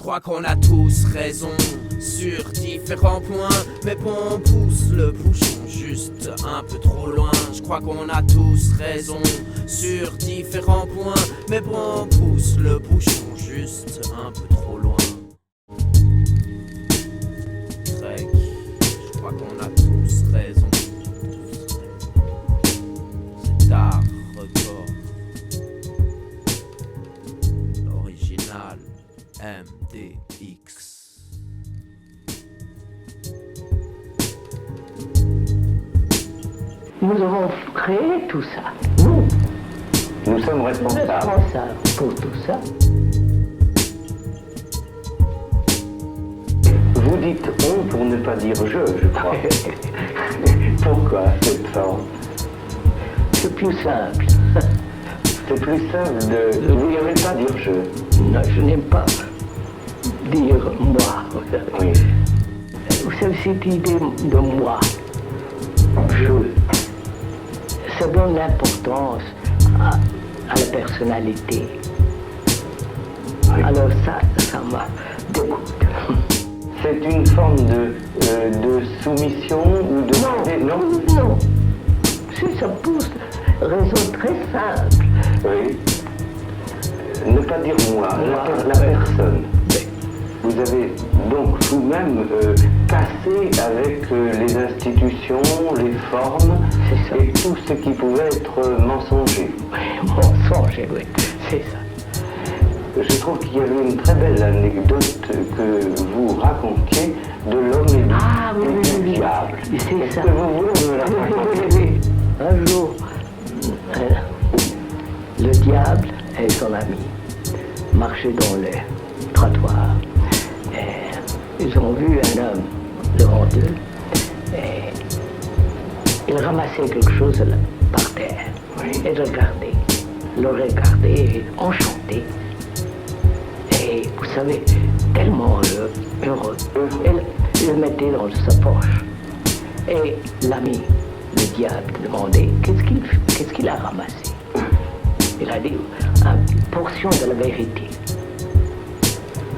crois qu'on a tous raison sur différents points, mais bon, on pousse le bouchon juste un peu trop loin. Je crois qu'on a tous raison sur différents points, mais bon, on pousse le bouchon juste un peu trop loin. Greg, je crois qu'on a tous raison. C'est Dark Record, l'original MDX. Nous avons créé tout ça. Nous sommes responsables pour tout ça. Vous dites on pour ne pas dire je crois. Pourquoi cette forme? C'est plus simple. C'est plus simple de... Vous n'aimez pas dire je? Non, je n'aime pas dire moi. Oui. Vous savez, cette idée de moi, je, ça donne l'importance à la personnalité. Oui. Alors ça m'a dégoûté. C'est une forme de soumission ou de... Non. Si ça pousse, raison très simple. Oui. Ne pas dire moi, la personne. Oui. Vous avez donc vous-même cassé avec les institutions, les formes et tout ce qui pouvait être mensonger. Oui, mensonger, oui, c'est ça. Je trouve qu'il y avait une très belle anecdote que vous racontiez de l'homme et du diable. C'est ça. Que vous voulez me la raconter? Un jour, le diable et son ami marchaient dans le trottoir. Et ils ont vu un homme devant eux. Et il ramassait quelque chose par terre. Oui. Et le regardait, enchanté. Et vous savez, tellement heureux. Il le mettait dans sa poche. Et l'ami, le diable, demandait qu'est-ce qu'il a ramassé. Il a dit une portion de la vérité.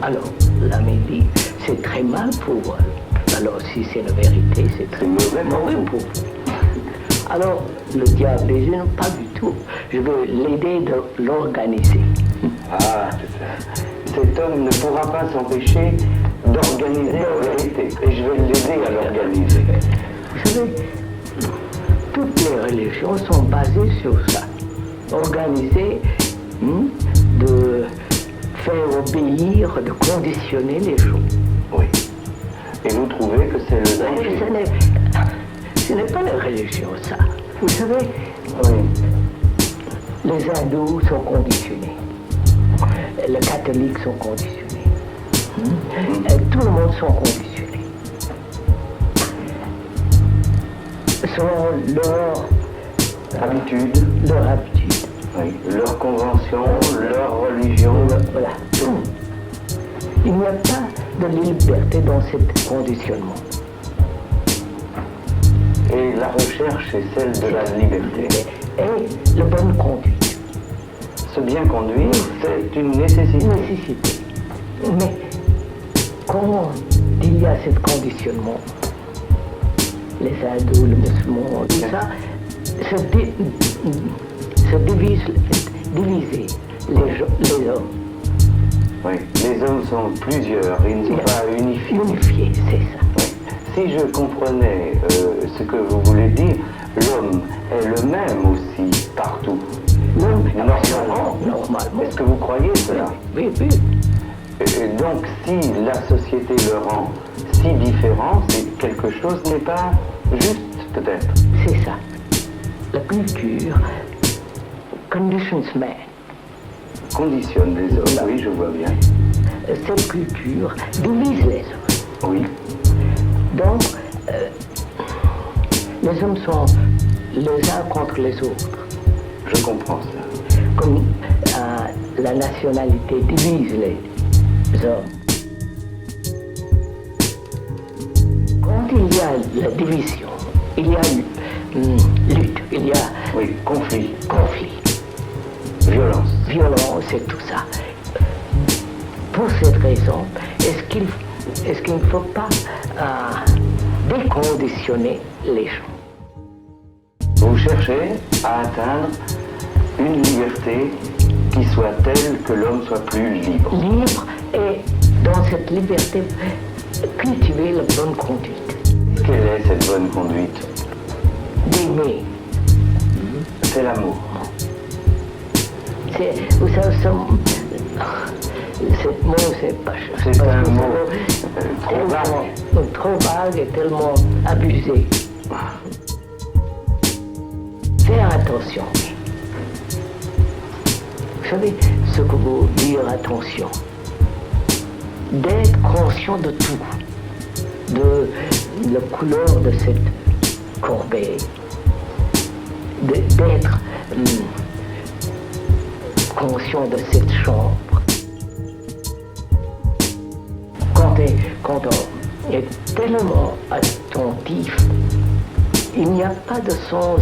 Alors l'ami dit c'est très mal pour vous. Alors si c'est la vérité, c'est très mauvais pour vous. Alors le diable dit non, pas du tout. Je veux l'aider de l'organiser. Ah, c'est ça. Cet homme ne pourra pas s'empêcher d'organiser la vérité. Et je vais l'aider à l'organiser. Vous savez, toutes les religions sont basées sur ça. Organiser, de faire obéir, de conditionner les gens. Oui. Et vous trouvez que c'est le danger? Ce n'est pas la religion, ça. Vous savez, les hindous sont conditionnés. Les catholiques sont conditionnés. Et tout le monde sont conditionnés. Selon leur habitude. Oui. Leur convention, leur religion. Voilà, tout. Il n'y a pas de liberté dans ce conditionnement. Et la recherche est celle de la liberté. Et la bonne conduite. Se bien conduire, c'est une nécessité. Mais comment il y a ce conditionnement? Les hindous, les musulmans, tout ça, se diviser les hommes. Oui, les hommes sont plusieurs, ils ne sont pas unifiés. Unifiés, c'est ça. Oui. Si je comprenais ce que vous voulez dire, l'homme est le même aussi partout. L'homme, normalement. Est-ce que vous croyez cela? Oui. Donc, si la société le rend si différent, c'est quelque chose n'est pas juste, peut-être. C'est ça. La culture conditions man. Conditionne les hommes, oui, je vois bien. Cette culture divise les hommes. Oui. Donc, les hommes sont les uns contre les autres. Je comprends ça. Comme la nationalité divise les hommes. Quand il y a la division, il y a lutte, il y a... Oui, conflit. Violence et tout ça. pour cette raison, est-ce qu'il ne faut pas déconditionner les gens? Vous cherchez à atteindre une liberté qui soit telle que l'homme soit plus libre. Libre et dans cette liberté, cultiver la bonne conduite. Quelle est cette bonne conduite? D'aimer. C'est l'amour. Vous savez, ce mot, c'est un mot trop vague. Trop vague et tellement abusé. Faire attention. Vous savez ce que veut dire attention? D'être conscient de tout, de la couleur de cette corbeille, d'être conscient de cette chambre. Quand on est tellement attentif, il n'y a pas de sens,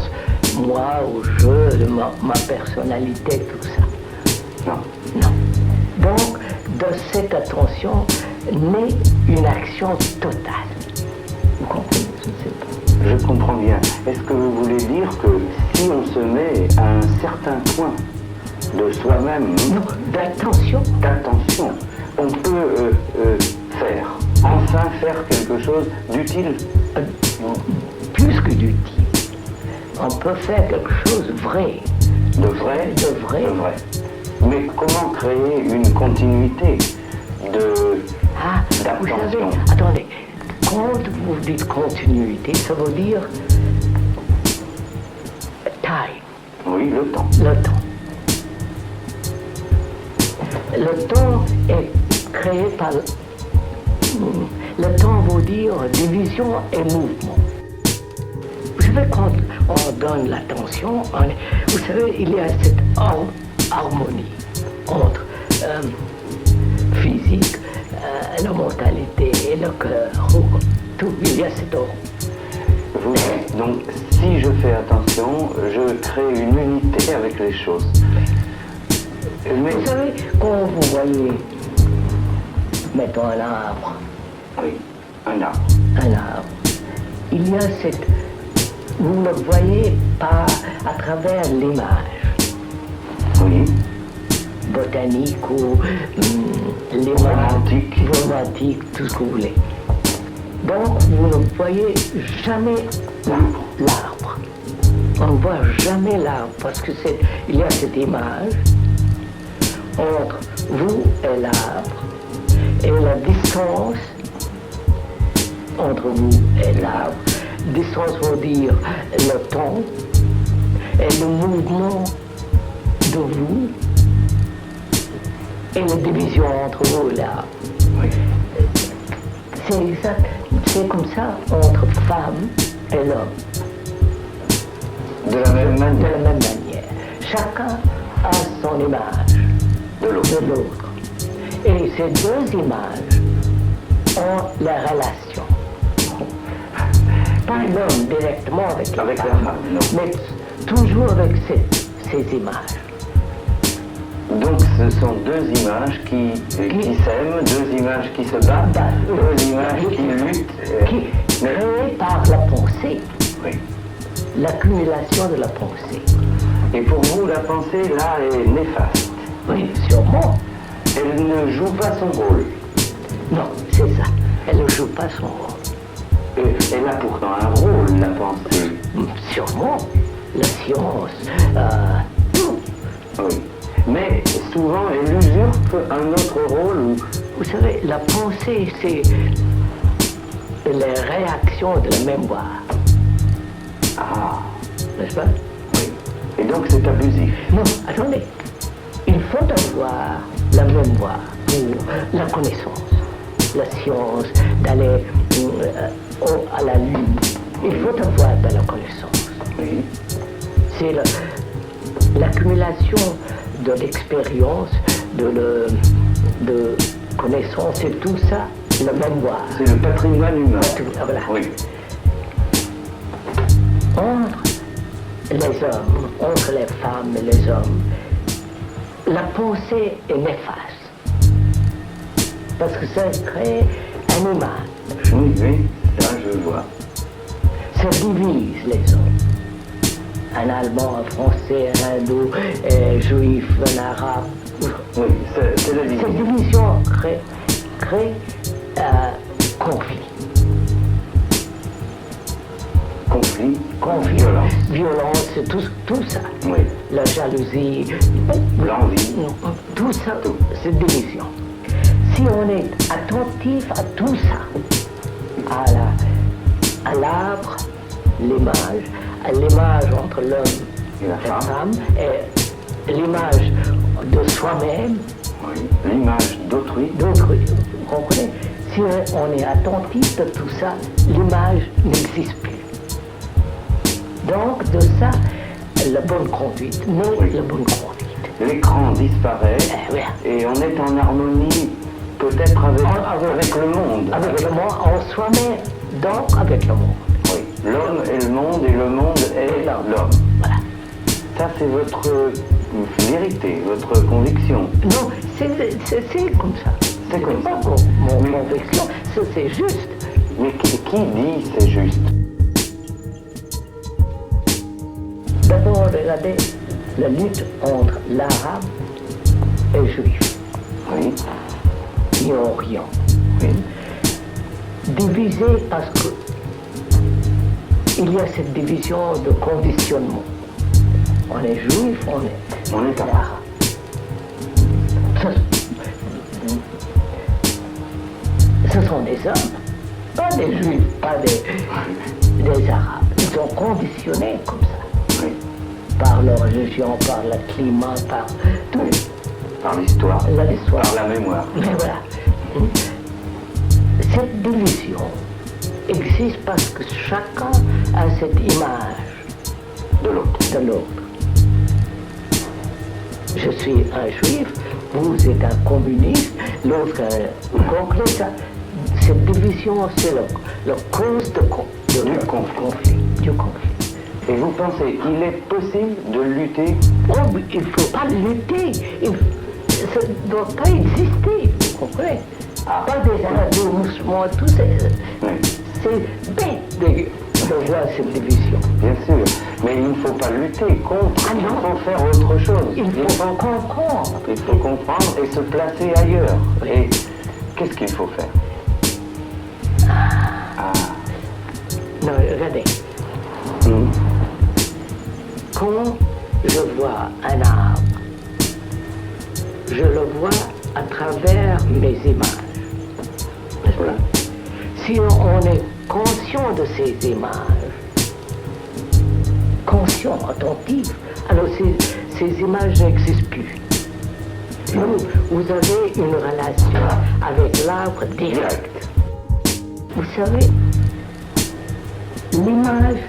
moi, au jeu, de ma personnalité, tout ça. Non. Donc, de cette attention naît une action totale. Vous comprenez? Je ne sais pas. Je comprends bien. Est-ce que vous voulez dire que si on se met à un certain point de soi-même, non, d'attention, on peut enfin faire quelque chose d'utile? Plus que d'utile. On peut faire quelque chose de vrai. De vrai? De vrai. Mais comment créer une continuité vous d'attention? savez, attendez, quand vous dites continuité, ça veut dire time. Oui, le temps. Le temps est créé par... Le temps veut dire division et mouvement. Vous savez, quand on donne l'attention, vous savez, il y a cette harmonie entre physique, la mentalité et le cœur. Tout, il y a cette ordre. Vous dites donc, si je fais attention, je crée une unité avec les choses. Mais... Vous savez, quand vous voyez, mettons un arbre. Oui, un arbre. Il y a cette... Vous ne voyez pas à travers l'image. Oui. Botanique ou romantique, tout ce que vous voulez. Donc, vous ne voyez jamais l'arbre. On ne voit jamais l'arbre parce que il y a cette image entre vous et l'arbre et la distance entre vous et l'arbre. Distance veut dire le temps et le mouvement de vous et la division entre vous et l'arbre. Oui. C'est exact. C'est comme ça entre femme et l'homme. De la même manière. Chacun a son image de l'autre. Et ces deux images ont la relation. Pas l'homme directement avec la femme, mais toujours avec ces images. Donc ce sont deux images qui s'aiment, deux images qui se battent, deux images qui luttent. Créées par la pensée. Oui. L'accumulation de la pensée. Et pour vous, la pensée, là, est néfaste. Oui, sûrement. Elle ne joue pas son rôle. Non, c'est ça. Elle ne joue pas son rôle. Elle a pourtant un rôle, la pensée. Sûrement. La science, tout. Oui. Mais souvent, elle usurpe un autre rôle. Vous savez, la pensée, c'est les réactions de la mémoire. Ah. N'est-ce pas? Oui. Et donc, c'est abusif. Non, attendez. Il faut avoir la mémoire pour la connaissance, la science, d'aller à la lune. Il faut avoir de la connaissance. Oui. C'est l'accumulation de l'expérience, de connaissances et tout ça, la mémoire. C'est le patrimoine humain. Voilà. Oui. Entre les hommes, entre les femmes et les hommes, la pensée est néfaste. parce que ça crée un image. Oui, oui, ça je vois. Ça divise les hommes. Un Allemand, un Français, un Hindou, un Juif, un Arabe. Oui, c'est la division. Cette division crée conflit. Conflit, Violence, tout ça. Oui. La jalousie, L'envie. tout ça, c'est division. Si on est attentif à tout ça, à l'arbre, l'image entre l'homme Et la femme. et l'image de soi-même, Oui. L'image d'autrui. vous comprenez? Si on est attentif de tout ça, l'image n'existe plus. Donc, de ça, la bonne conduite, Oui. la bonne conduite. L'écran disparaît Oui. et on est en harmonie peut-être avec le monde. Avec le monde, en soi-même, donc avec le monde. Oui. L'homme est le monde et le monde est l'homme. Voilà. Ça, c'est votre vérité, votre conviction. Non, c'est comme ça. C'est comme pas ça. mon conviction, c'est juste. Mais qui dit c'est juste? D'abord, regardez la lutte entre l'arabe et le juif, Oui. et orient. Oui. Divisé parce que il y a cette division de conditionnement. On est juif, On est arabe. arabe. Ce sont des hommes, pas des juifs, pas des arabes. Ils sont conditionnés comme ça, Oui. par leur religion, par le climat, par tout. Par l'histoire. L'histoire. Par la mémoire. Mais voilà. Cette division existe parce que chacun a cette image De l'autre. de l'autre. Je suis un juif, vous êtes un communiste, l'autre vous comprenez ça? Cette division, c'est la cause Du conflit. Du conflit. Et vous pensez qu'il est possible de lutter? Oh, mais il ne faut pas lutter. Ça ne doit pas exister, vous comprenez? Ah. Pas des arrondissements, tout ça. Oui. C'est bête de voir cette division. Bien sûr. Mais il ne faut pas lutter contre. Ah non. Il faut faire autre chose. Il faut comprendre. Il faut comprendre et se placer ailleurs. Et qu'est-ce qu'il faut faire? Ah. Non, regardez. Quand je vois un arbre, je le vois à travers mes images. N'est-ce pas? Si on est conscient de ces images, conscient, attentif, alors ces images n'existent plus. Vous avez une relation avec l'arbre direct. Vous savez, l'image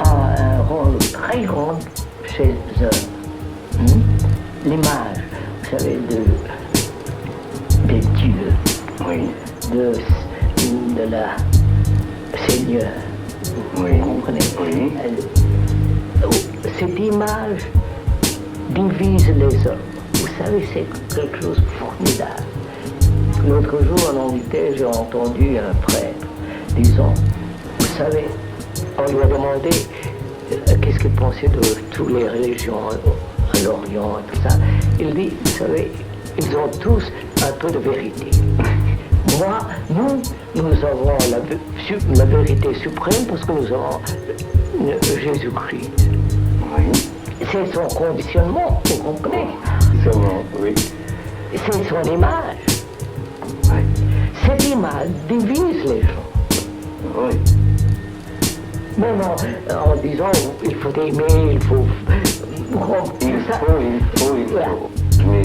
a un rôle très grand chez eux. L'image, vous savez, des dieux, Oui. de la Seigneur. Oui. Vous comprenez? Oui. Cette image divise les hommes. Vous savez, c'est quelque chose de formidable. L'autre jour, en Angleterre, j'ai entendu un prêtre disant, vous savez, on lui a demandé qu'est-ce qu'il pensait de toutes les religions à l'Orient et tout ça. Il dit, vous savez, ils ont tous un peu de vérité. Moi, nous avons la vérité suprême parce que nous avons Jésus-Christ. Oui. C'est son conditionnement, vous comprenez? Oui. C'est son image. Oui. Cette image divise les gens. Oui. Même en disant il faut aimer, il faut. Il faut. Voilà. Mais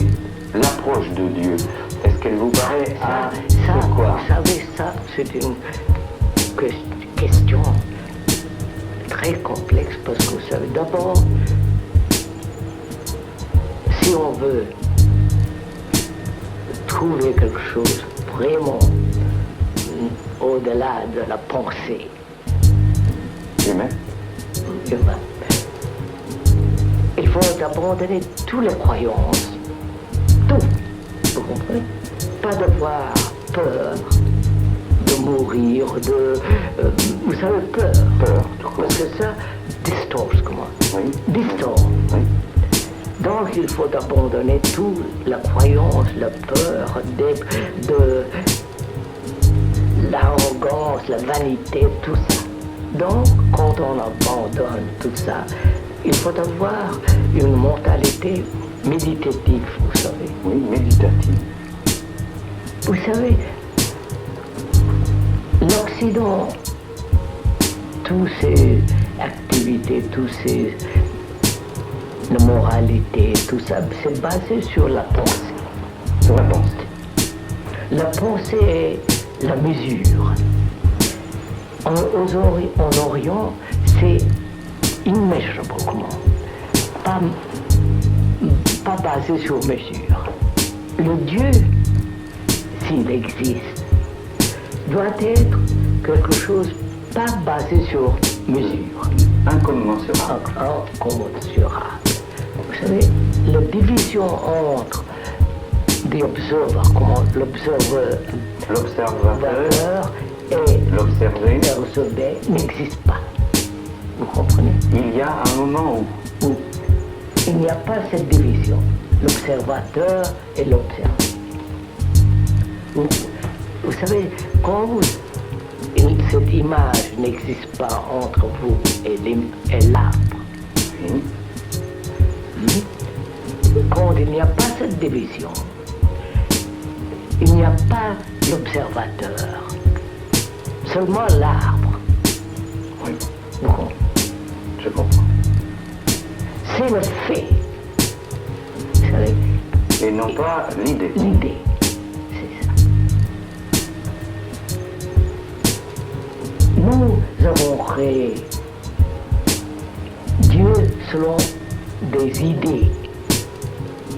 l'approche de Dieu, est-ce qu'elle vous paraît quoi? Vous savez, ça, c'est une question très complexe parce que vous savez, d'abord, si on veut trouver quelque chose vraiment au-delà de la pensée Humain. humaine, il faut abandonner toutes les croyances, tout, vous comprenez? pas d'avoir peur de mourir, vous savez, peur. Parce que ça distord, comment? Oui. Distord. Oui. Donc il faut abandonner toute la croyance, la peur, de l'arrogance, la vanité, tout ça. Donc quand on abandonne tout ça, il faut avoir une mentalité méditative, vous savez. Oui, méditative. Vous savez, l'Occident, toutes ces activités, la moralité, tout ça, c'est basé sur la pensée. Sur la pensée. La pensée est la mesure. En Orient, c'est immeasurable, pas basé sur mesure. Le Dieu, s'il existe, doit être quelque chose pas basé sur mesure. Incommensurable. Incommensurable. Vous savez, la division entre l'observateur et l'observé n'existe pas. Vous comprenez? Il y a un moment où il n'y a pas cette division, l'observateur et l'observé. Vous savez, quand cette image n'existe pas entre vous et l'arbre, quand il n'y a pas cette division, il n'y a pas l'observateur, seulement l'arbre. Oui. Bon. Je comprends. C'est le fait, vous savez. Et non pas l'idée. L'idée, c'est ça. Nous avons créé Dieu selon des idées.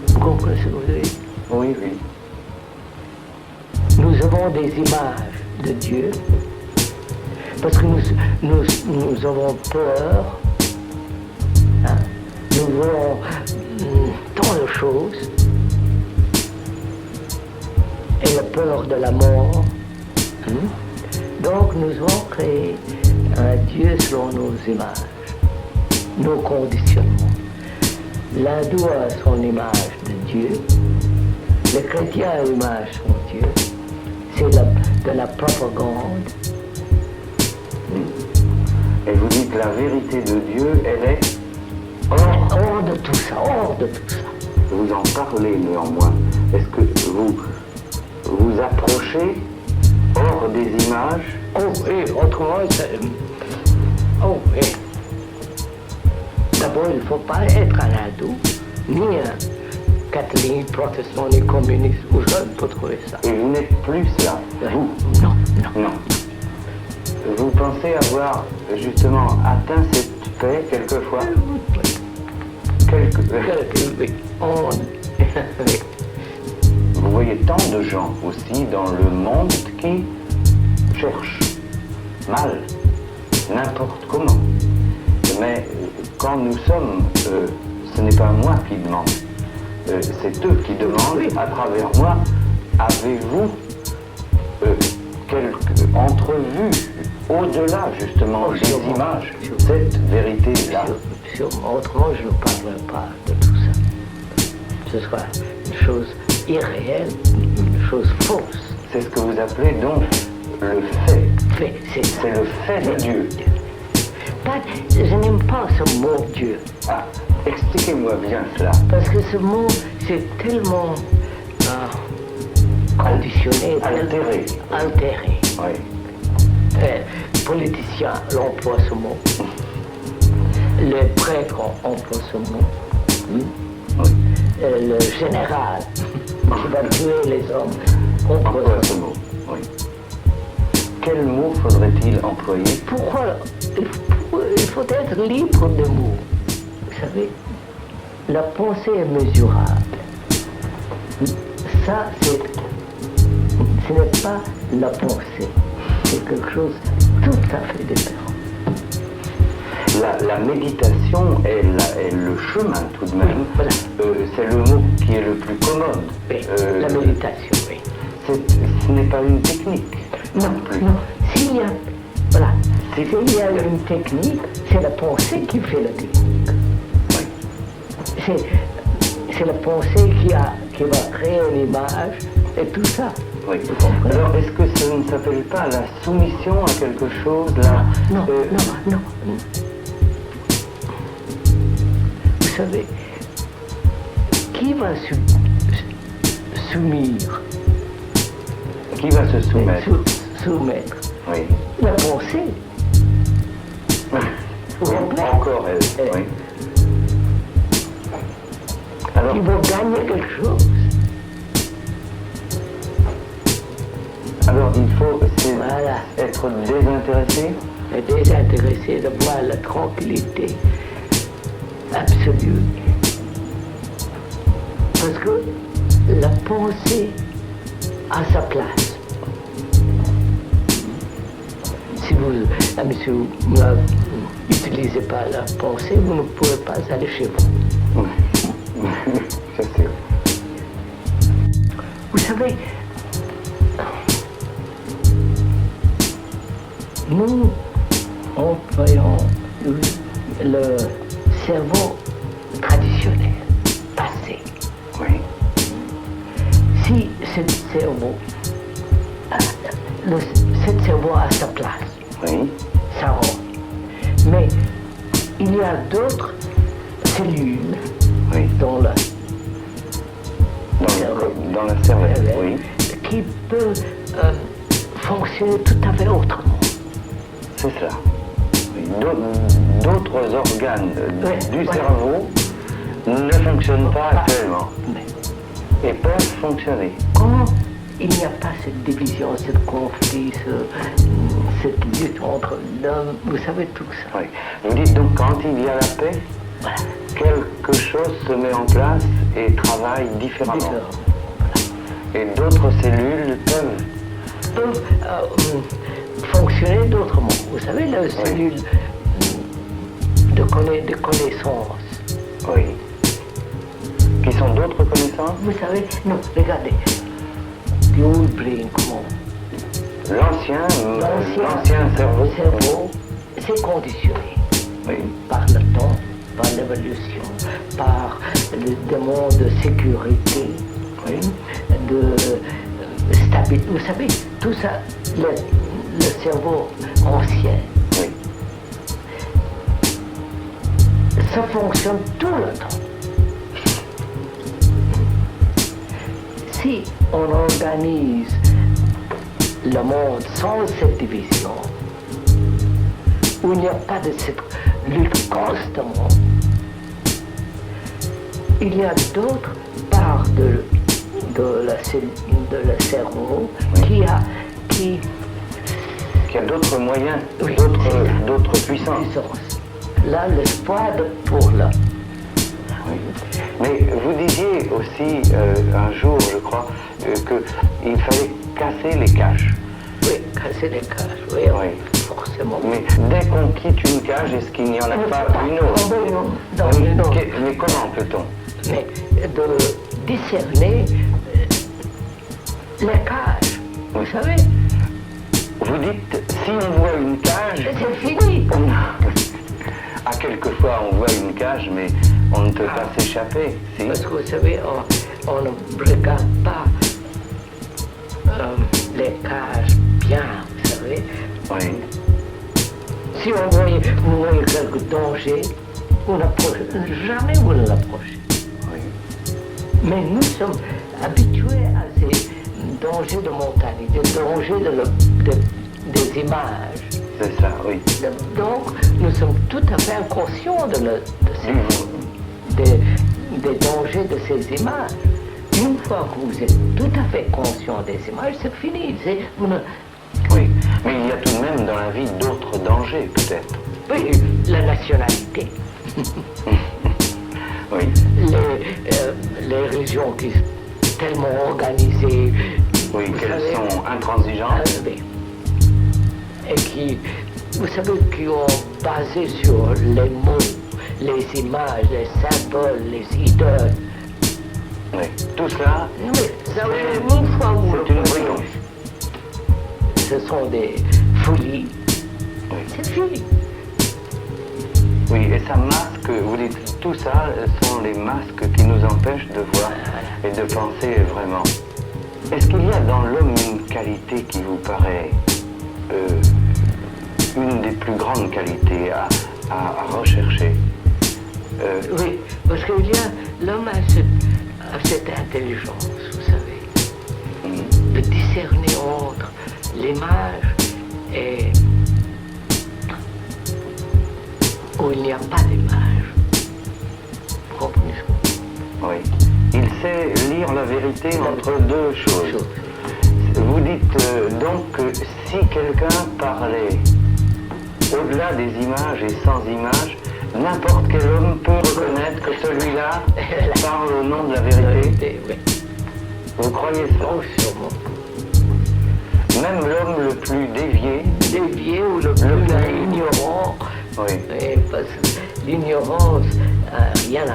Vous comprenez ce que vous avez dit? Oui, oui. Nous avons des images de Dieu parce que nous avons peur. Hein? Nous voulons tant de choses. Et la peur de la mort. Donc nous avons créé un Dieu selon nos images, nos conditionnements. L'hindou a son image de Dieu, le chrétien a l'image de son Dieu. C'est de la propagande. Et vous dites que la vérité de Dieu, elle est hors de tout ça, hors de tout ça. Vous en parlez néanmoins. Est-ce que vous approchez hors des images? Oh oui, autrement, oh oui. D'abord, il ne faut pas être un hindou, ni un catholique, protestant, ni communiste, ou je ne peux trouver ça. Et vous n'êtes plus cela, vous? Non. Non. Vous pensez avoir justement atteint cette paix quelquefois? Oui. Vous voyez tant de gens aussi dans le monde qui cherchent mal, n'importe comment. Mais quand nous sommes, ce n'est pas moi qui demande, c'est eux qui demandent à travers moi, avez-vous quelque entrevue au-delà justement des images, cette vérité-là? Autrement, je ne parlerai pas de tout ça. Ce sera une chose irréelle, une chose fausse. C'est ce que vous appelez donc le fait. C'est le fait de Dieu. Je n'aime pas ce mot Dieu. Ah, expliquez-moi bien cela. Parce que ce mot, c'est tellement conditionné. Altéré. Oui. Les politiciens l'emploient ce mot. Les prêtres emploient ce mot. Oui. Le général qui va tuer les hommes emploie ce mot. Oui. Quel mot faudrait-il employer? Pourquoi? Il faut être libre de mots. Vous savez, la pensée est mesurable. Ça, ce n'est pas la pensée. C'est quelque chose tout à fait différent. La méditation est le chemin tout de même. Voilà. C'est le mot qui est le plus commode. Oui, la méditation, oui. ce n'est pas une technique. Non, non. S'il y a, voilà, s'il y a une technique, c'est la pensée qui fait la technique. Oui. C'est la pensée qui va créer une image et tout ça. Oui. Alors, est-ce que ça ne s'appelle pas la soumission à quelque chose là? Non, non. Vous savez, qui va soumettre? Qui va se soumettre? Soumettre. Oui. La pensée. Encore elle. Oui. Alors, Ils vont gagner quelque chose. Alors il faut Voilà. être désintéressé. Et désintéressé de voir la tranquillité absolue. Parce que la pensée a sa place. Si vous n'utilisez pas la pensée, vous ne pourrez pas aller chez vous. Oui, c'est sûr. Vous savez, nous employons le cerveau traditionnel, passé. Oui. Si ce cerveau, ce cerveau a sa place, Oui. ça rend. Mais il y a d'autres cellules Oui. dans le Dans la cervelle. Oui. qui peuvent fonctionner tout à fait autrement. C'est ça. Oui. D'autres organes du cerveau ne fonctionnent pas actuellement Mais et peuvent fonctionner. quand il n'y a pas cette division, ce conflit, cette lutte entre l'homme, vous savez tout ça. Oui. Vous dites donc quand il y a la paix, Voilà. quelque chose se met en place et travaille différemment. Différent. Et d'autres cellules peuvent. Fonctionner d'autrement. Vous savez, la cellule de connaissance. Oui. Qui sont d'autres connaissances? Vous savez, non, regardez. The old brain, comment? L'ancien cerveau. cerveau, c'est conditionné Oui. par le temps, par l'évolution, par le demande de sécurité, Oui. de stabilité. Vous savez, tout ça, le cerveau ancien, Oui. ça fonctionne tout le temps. Si on organise le monde sans cette division, où il n'y a pas de cette lutte constamment, il y a d'autres parts de le cerveau Oui. qui Qui a d'autres moyens, Oui, d'autres puissances. puissance. Là, l'espoir pour là. Oui. Mais vous disiez aussi un jour, je crois, qu'il fallait casser les cages. Oui, casser les cages, oui, Oui. forcément. Mais dès qu'on quitte une cage, est-ce qu'il n'y en a pas une autre? Non. Mais comment peut-on? Mais de discerner les cages, vous savez, Vous dites, si on voit une cage, c'est fini. à quelquefois on voit une cage, mais on ne peut pas s'échapper. Si? Parce que vous savez, on ne regarde pas les cages bien, vous savez. Oui. Si vous voyez quelque danger, vous n'approchez jamais, vous ne l'approchez. Oui. Mais nous sommes habitués à ces dangers de montagne, des dangers des images. C'est ça, oui. Donc, nous sommes tout à fait inconscients des dangers de ces images. Une fois que vous êtes tout à fait conscient des images, c'est fini. Oui, mais il y a tout de même dans la vie d'autres dangers, peut-être. Oui, la nationalité. Oui. Les régions qui sont tellement organisées. Oui, vous qu'elles savez, sont intransigeantes. oui. Et qui, vous savez, qui ont basé sur les mots, les images, les symboles, les idoles. Oui. Tout cela, Oui, ça, une fois où c'est une ce sont des folies. Oui. C'est fini. Oui, et ça masque, vous dites, tout ça sont les masques qui nous empêchent de voir et de penser vraiment. Est-ce qu'il y a dans l'homme une qualité qui vous paraît une des plus grandes qualités à rechercher? Oui, parce que l'homme a cette intelligence, vous savez, de discerner entre l'image et où il n'y a pas d'image. Vous comprenez ça? Oui. Il sait lire la vérité entre deux choses. Vous dites donc que si quelqu'un parlait au-delà des images et sans images, n'importe quel homme peut reconnaître que celui-là parle au nom de la vérité. Oui. Vous croyez ça? Oh, sûrement. Même l'homme le plus dévié. Dévié ou le plus ignorant. Oui. Et parce que l'ignorance, rien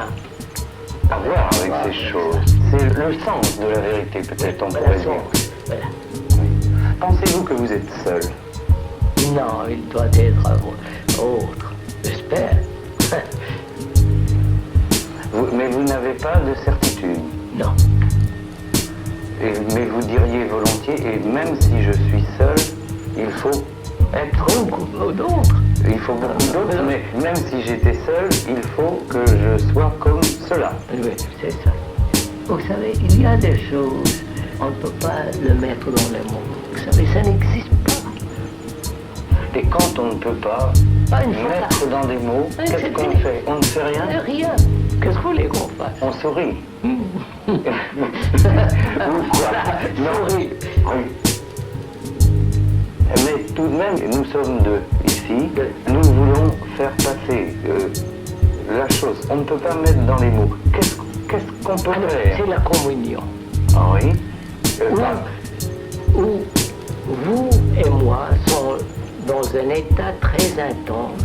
À voir avec ces choses. C'est le sens de la vérité, peut-être, on pourrait dire. Voilà. Oui. Pensez-vous que vous êtes seul? Non, il doit être autre, j'espère. Mais vous n'avez pas de certitude? Non. Mais vous diriez volontiers, et même si je suis seul, il faut être Beaucoup d'autres. Il faut beaucoup d'autres, mais même si j'étais seul, il faut que je sois comme cela. Oui, c'est ça. Vous savez, il y a des choses, on ne peut pas le mettre dans les mots. Vous savez, ça n'existe pas. Et quand on ne peut pas mettre dans des mots, qu'est-ce qu'on fait? On ne fait rien? Rien. Qu'est-ce que vous voulez qu'on fasse? On sourit. Ou quoi? Souris. Oui. Mais tout de même, nous sommes deux ici. Nous voulons faire passer la chose. On ne peut pas mettre dans les mots. Qu'est-ce qu'on peut faire? C'est la communion. Ah oui. Où vous et moi sommes dans un état très intense,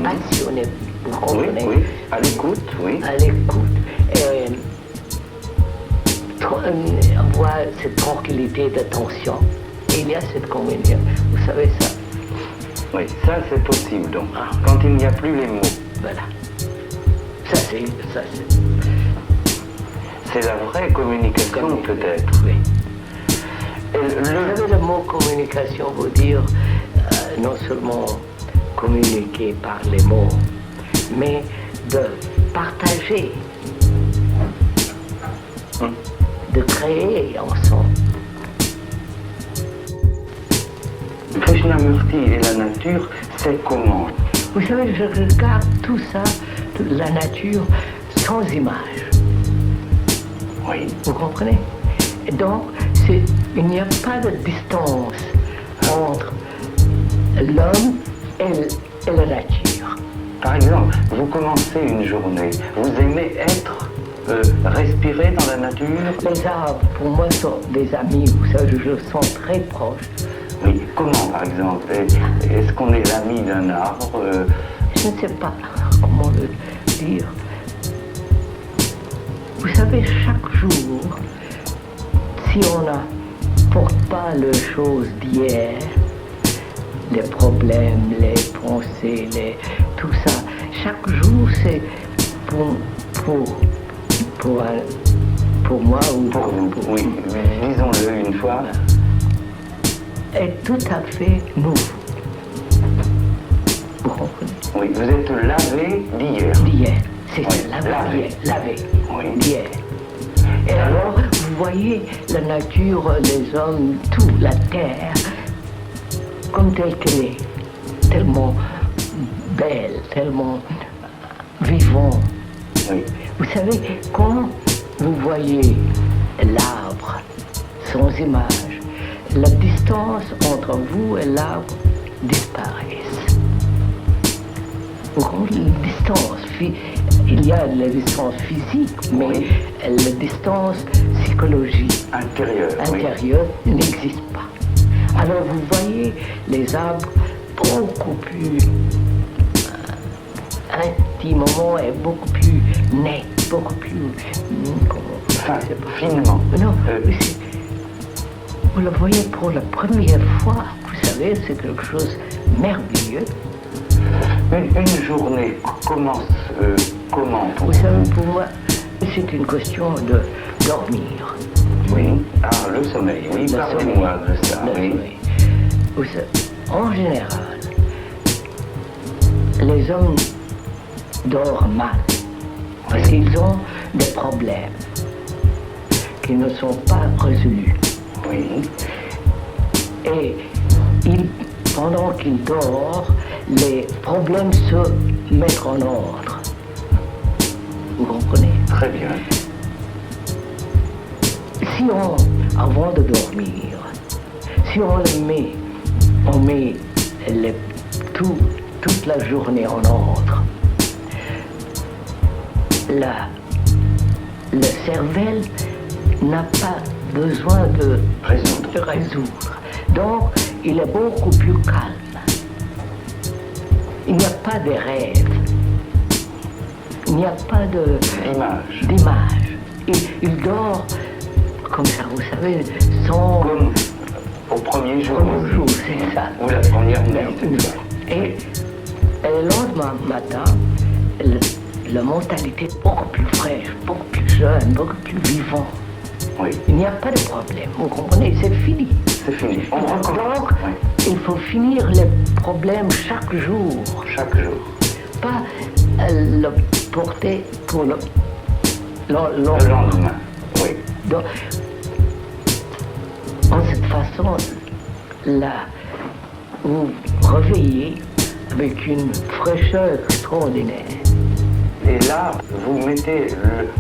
passionné, vous comprenez? Oui, à l'écoute, oui. À l'écoute. Et on voit cette tranquillité d'attention. Il y a cette communion. Vous savez ça? Oui, ça c'est possible donc. Quand il n'y a plus les mots. Voilà. Ça c'est. C'est la vraie communication peut-être. Oui. Vous savez, le mot communication veut dire non seulement communiquer par les mots, mais de partager, de créer ensemble. Krishnamurti et la nature, c'est comment? Vous savez, je regarde tout ça, la nature, sans image. Oui. Vous comprenez? Et donc, il n'y a pas de distance entre l'homme et la nature. Par exemple, vous commencez une journée, vous aimez être, respirer dans la nature? Les arbres, pour moi, sont des amis, vous savez, je le sens très proche. Oui, comment par exemple? Est-ce qu'on est l'ami d'un arbre? Je ne sais pas comment le dire. Vous savez, chaque jour, si on n'apporte pas les choses d'hier, les problèmes, les pensées, tout ça, chaque jour c'est pour moi ou pour vous. Oui, disons-le une fois. Est tout à fait nouveau. Vous comprenez? Oui, vous êtes lavé d'hier. D'hier, c'est Oui, ça, lavé. Oui. D'hier. Et alors, vous voyez la nature, les hommes, tout, la terre, comme telle qu'elle est, tellement belle, tellement vivante. Oui. Vous savez, quand vous voyez l'arbre sans image, la distance entre vous et l'arbre disparaît. Vous comprenez, la distance, il y a la distance physique, mais oui. la distance psychologique intérieure n'existe pas. Alors vous voyez les arbres beaucoup plus intimement et beaucoup plus nets, beaucoup plus finement. Non, vous le voyez pour la première fois. Vous savez, c'est quelque chose de merveilleux. Une journée commence comment pour Vous savez, pour moi, c'est une question de dormir. Oui. Ah, le sommeil. Oui, Le parlez-moi de ça. Le Oui. sommeil. Vous savez, en général, les hommes dorment mal parce qu'ils ont des problèmes qui ne sont pas résolus. Oui. Et pendant qu'ils dorment, les problèmes se mettent en ordre. Vous comprenez? Très bien. Si avant de dormir, si on met toute la journée en ordre, le cervelle n'a pas besoin de résoudre. Donc, il est beaucoup plus calme. Il n'y a pas de rêve. Il n'y a pas d'image. Il dort comme ça, vous savez, sans... Comme au premier jour. C'est ça. Ou la première nuit. Et le lendemain matin, la mentalité est beaucoup plus fraîche, beaucoup plus jeune, beaucoup plus vivante. Oui. Il n'y a pas de problème, vous comprenez, c'est fini. C'est fini. On recommence. Donc, Oui. il faut finir les problèmes chaque jour. Chaque jour. Pas le porter pour le lendemain. Oui. Donc, en cette façon, là, vous réveillez avec une fraîcheur extraordinaire. Et là, vous mettez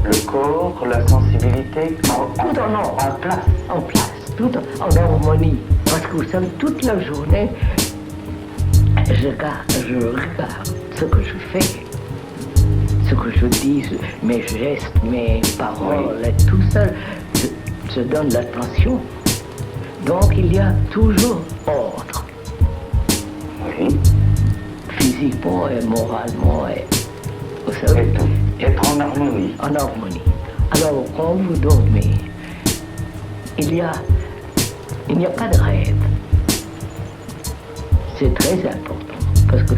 le corps, la sensibilité en place. En place, tout en harmonie. Parce que vous savez, toute la journée, je regarde ce que je fais, ce que je dis, mes gestes, mes paroles, et tout ça, je donne l'attention. Donc il y a toujours ordre. Oui. Physiquement et moralement, et, vous savez, Et tout. Être en harmonie. en harmonie. Alors quand vous dormez, il n'y a pas de rêve. C'est très important parce que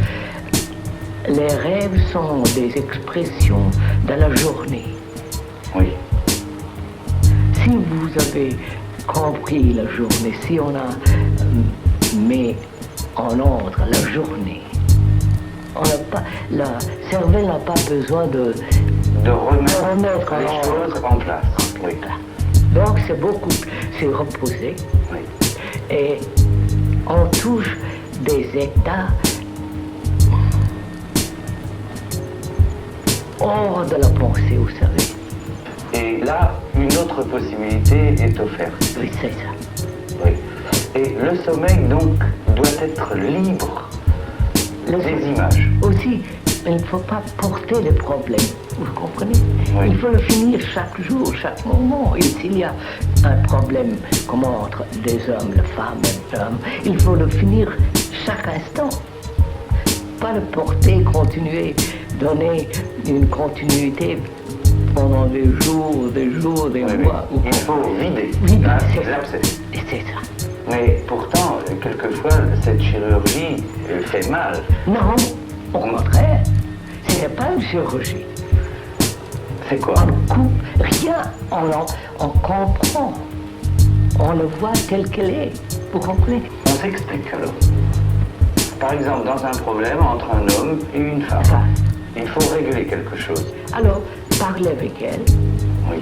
les rêves sont des expressions de la journée. Oui. Si vous avez compris la journée, si on a mis en ordre la journée, le cerveau n'a pas besoin de remettre en les ordre. choses en place. Oui. Donc c'est reposé. Oui. Et on touche des états hors de la pensée, vous savez. Et là, une autre possibilité est offerte. Oui, c'est ça. Oui. Et le sommeil, donc, doit être libre des images. Aussi, il ne faut pas porter les problèmes, vous comprenez? Oui. Il faut le finir chaque jour, chaque moment. Et s'il y a un problème comme entre des hommes, la femme et l'homme, il faut le finir chaque instant. Pas le porter, continuer, donner une continuité pendant des jours, des mois. Il faut vider. Oui, Là, c'est ça. Mais pourtant, quelquefois, cette chirurgie fait mal. Non, au contraire, ce n'est pas une chirurgie. C'est quoi? On ne coupe rien, on comprend. On le voit tel qu'elle est. Vous comprenez? On s'explique alors. Par exemple, dans un problème entre un homme et une femme, Ça. il faut régler quelque chose. Alors, parler avec elle, Oui.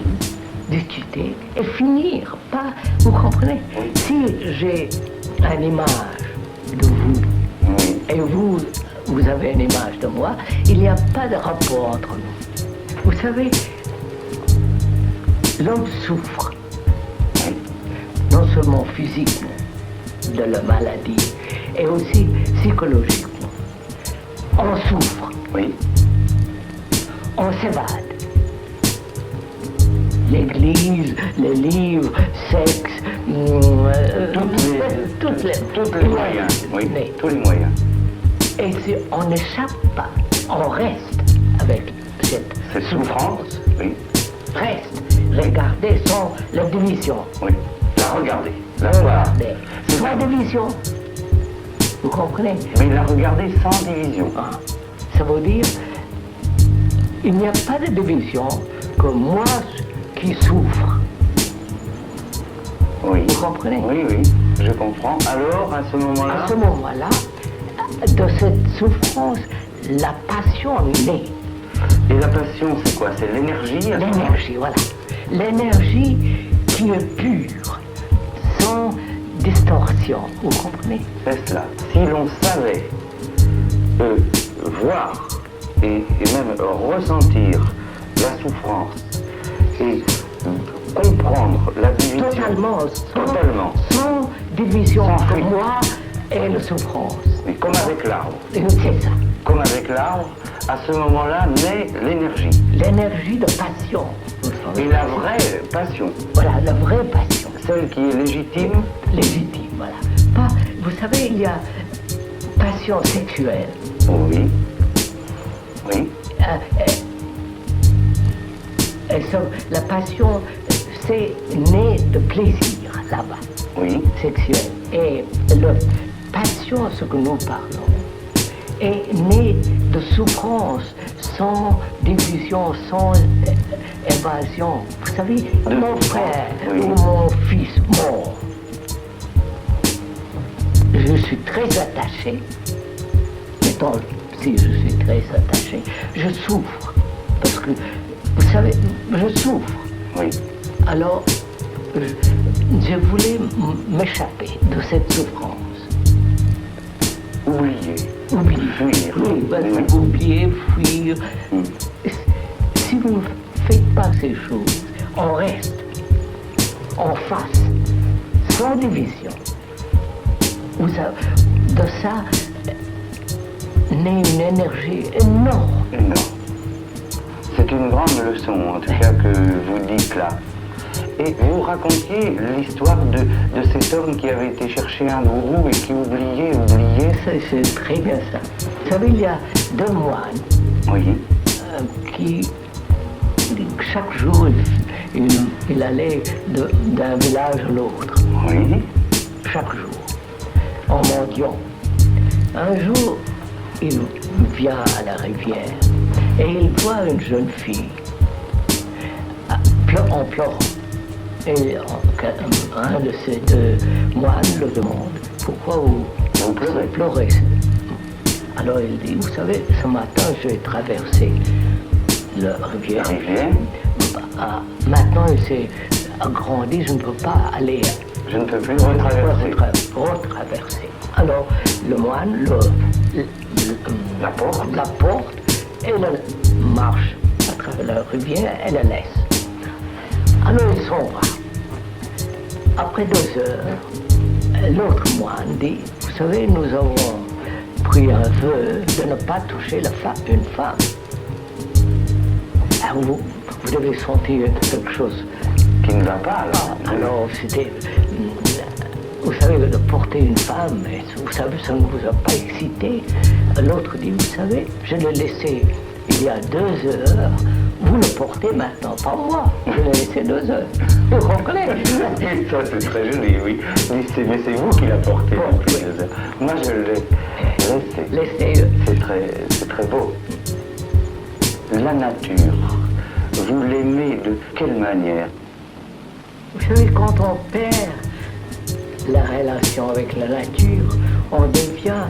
discuter et finir. Pas, vous comprenez? Oui. Si j'ai une image de vous Oui. et vous avez une image de moi, il n'y a pas de rapport entre nous. Vous savez, l'homme souffre, Oui. non seulement physiquement de la maladie, et aussi psychologiquement. On souffre, Oui. on s'évade. L'église, les livres, sexe, Tous les moyens. Oui. Mais- Tous les moyens. Et si on n'échappe pas, on reste avec cette Cette souffrance. Oui. Reste, regardez sans la division. Oui. La regarder. regardait sans division. Vous comprenez? Mais il l'a regardé sans division. Ah, ça veut dire, il n'y a pas de division que moi qui souffre. Oui. Vous comprenez? Oui, oui, je comprends. Alors, à ce moment-là... À ce moment-là, de cette souffrance, la passion naît. Et la passion, c'est quoi? C'est l'énergie? L'énergie, voilà. L'énergie qui est pure, sans distorsion. Vous comprenez? C'est cela. Si l'on savait voir et même ressentir la souffrance et comprendre la division... Totalement. Sans division Sans entre fuite. moi et la souffrance. Mais comme avec l'arbre. C'est ça. Comme avec l'arbre, à ce moment-là naît l'énergie. L'énergie de passion. vous savez. Et la vraie passion, Voilà, la vraie passion. celle qui est légitime, Légitime, voilà. Pas, vous savez, il y a passion sexuelle. oui, oui, La passion, c'est né de plaisir là-bas, oui, sexuel. Et la passion, ce que nous parlons, est né de souffrance, sans division, sans évasion. Vous savez, mon frère oui. ou mon fils mort, je suis très attaché. Mettons, si je suis très attaché, je souffre. Parce que, vous savez, je souffre. oui. Alors, je voulais m'échapper de cette souffrance. Oublier, Oublier. fuir. Oui, parce Oui. que oublier, fuir. Si vous ne faites pas ces choses, on reste en face, sans division. De ça naît une énergie énorme. Non. C'est une grande leçon, en tout cas, que vous dites là. Et vous racontiez l'histoire de cet homme qui avait été chercher un gourou et qui oubliait. C'est très bien ça. Vous savez, il y a deux moines Oui, qui, chaque jour, il allait d'un village à l'autre. oui, Chaque jour, en mendiant. Un jour, il vient à la rivière et il voit une jeune fille en pleurant. Et un de ces deux moines le demande, pourquoi vous pleurez? Alors il dit, vous savez, ce matin j'ai traversé la rivière. la rivière. Maintenant il s'est agrandi, je ne peux pas aller Je ne peux plus retraverser. retraverser. Alors le moine La porte. la porte et elle marche à travers la rivière et la laisse. Alors il s'en va. Après 2 heures, l'autre moine dit, vous savez, nous avons pris un vœu de ne pas toucher une femme. Alors vous devez sentir quelque chose. Qui ne va pas, alors. Alors c'était, vous savez, de porter une femme, vous savez, ça ne vous a pas excité. L'autre dit, vous savez, je l'ai laissé il y a 2 heures, vous le portez maintenant, pas moi. Je l'ai laissé 2 heures. Vous comprenez? Ça, c'est très joli, oui. Mais c'est vous qui l'avez porté depuis 2 heures. Moi, je l'ai laissé. C'est très beau. La nature, vous l'aimez de quelle manière? Vous savez, quand on perd la relation avec la nature, on devient,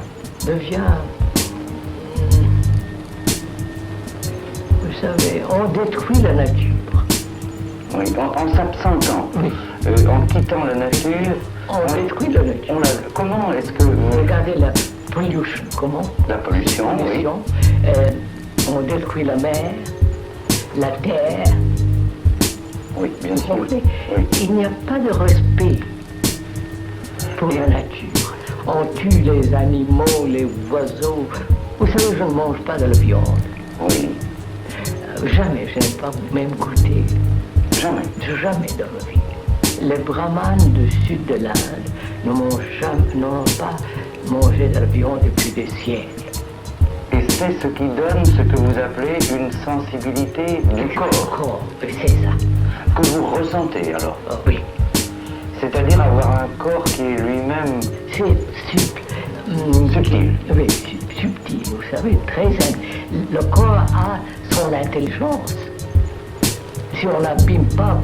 vous savez, on détruit la nature. Oui, en s'absentant, Oui. En quittant la nature, On détruit la nature. comment est-ce que vous... Regardez la pollution, comment? La pollution, oui. On détruit la mer, la terre. Oui, bien Vous sûr. comprenez? Oui. Il n'y a pas de respect pour la nature. On tue les animaux, les oiseaux. Vous savez, je ne mange pas de la viande. Oui, Jamais, je n'ai pas même goûté. jamais. Jamais de ma vie. Les brahmanes du sud de l'Inde n'ont pas mangé de la viande depuis des siècles. Et c'est ce qui donne ce que vous appelez une sensibilité du corps, C'est ça. que vous ressentez alors. Oui. C'est-à-dire avoir un corps qui est lui-même subtil. Oui, subtil, vous savez, le corps a son intelligence. Si on n'abîme pas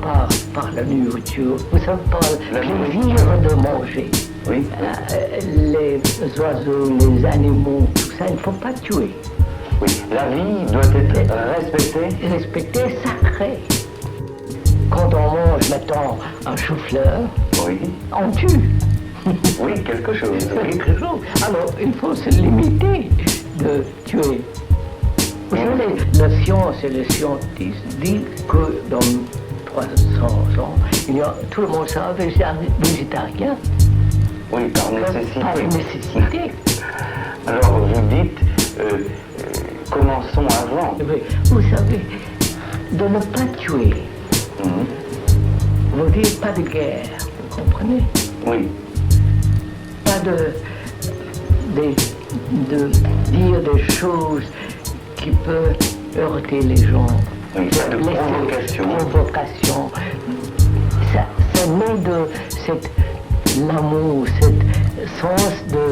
par la nourriture, vous savez, par le plaisir de manger. Oui. Les oiseaux, les animaux, tout ça, il ne faut pas tuer. Oui, la vie doit être respectée. Respectée, sacrée. Quand on mange, mettons, un chou-fleur, Oui. on tue. Oui, quelque chose. Oui. Quelque chose. Alors, il faut se limiter de tuer. Vous savez, la science et les scientifiques disent que dans 300 ans, tout le monde sera végétarien. Oui, par nécessité. Par nécessité. Alors vous dites, commençons avant. Oui, vous savez, de ne pas tuer. Vous dites pas de guerre, vous comprenez? Oui. Pas de dire des choses qui peuvent heurter les gens. Oui, pas de provocation. Provocation. Ça naît de l'amour, ce sens de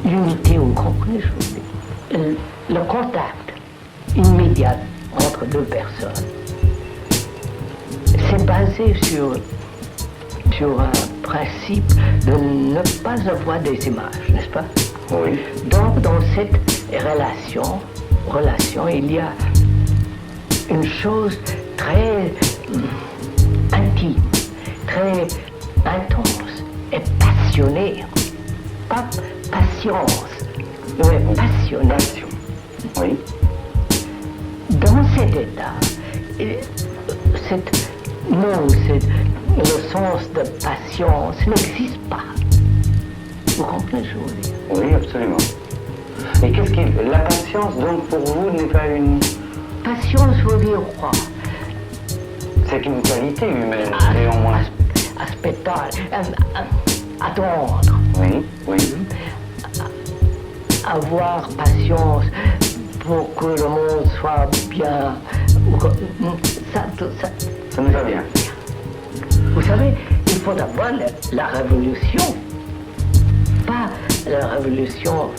l'unité, vous comprenez, je vous dis. Le contact immédiat entre deux personnes, c'est basé sur un principe de ne pas avoir des images, n'est-ce pas? Oui. Donc, dans cette relation, il y a une chose très intime, très intense et passionnée. Pas patience, mais passionnation. Oui. Dans cet état, le sens de patience n'existe pas. Vous comprenez ce que je veux dire? Oui, absolument. Et qu'est-ce qui... La patience, donc, pour vous, n'est pas une... Patience veut dire quoi? C'est une qualité humaine, néanmoins. Attendre. Oui, oui. Avoir patience pour que le monde soit bien. Ça ne va bien. Vous savez, il faut d'abord la révolution. Pas la révolution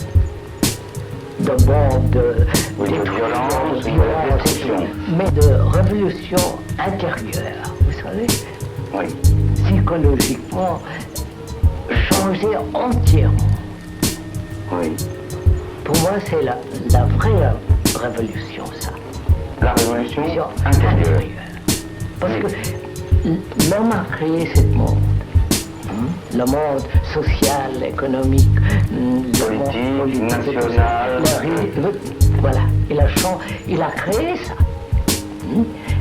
de violence, mais de révolution intérieure, vous savez. Oui. Psychologiquement, changer entièrement. Oui. Pour moi, c'est la vraie révolution, ça. La révolution intérieure. Parce que l'homme a créé ce monde. Le monde social, économique, politique, national. Voilà, il a créé ça.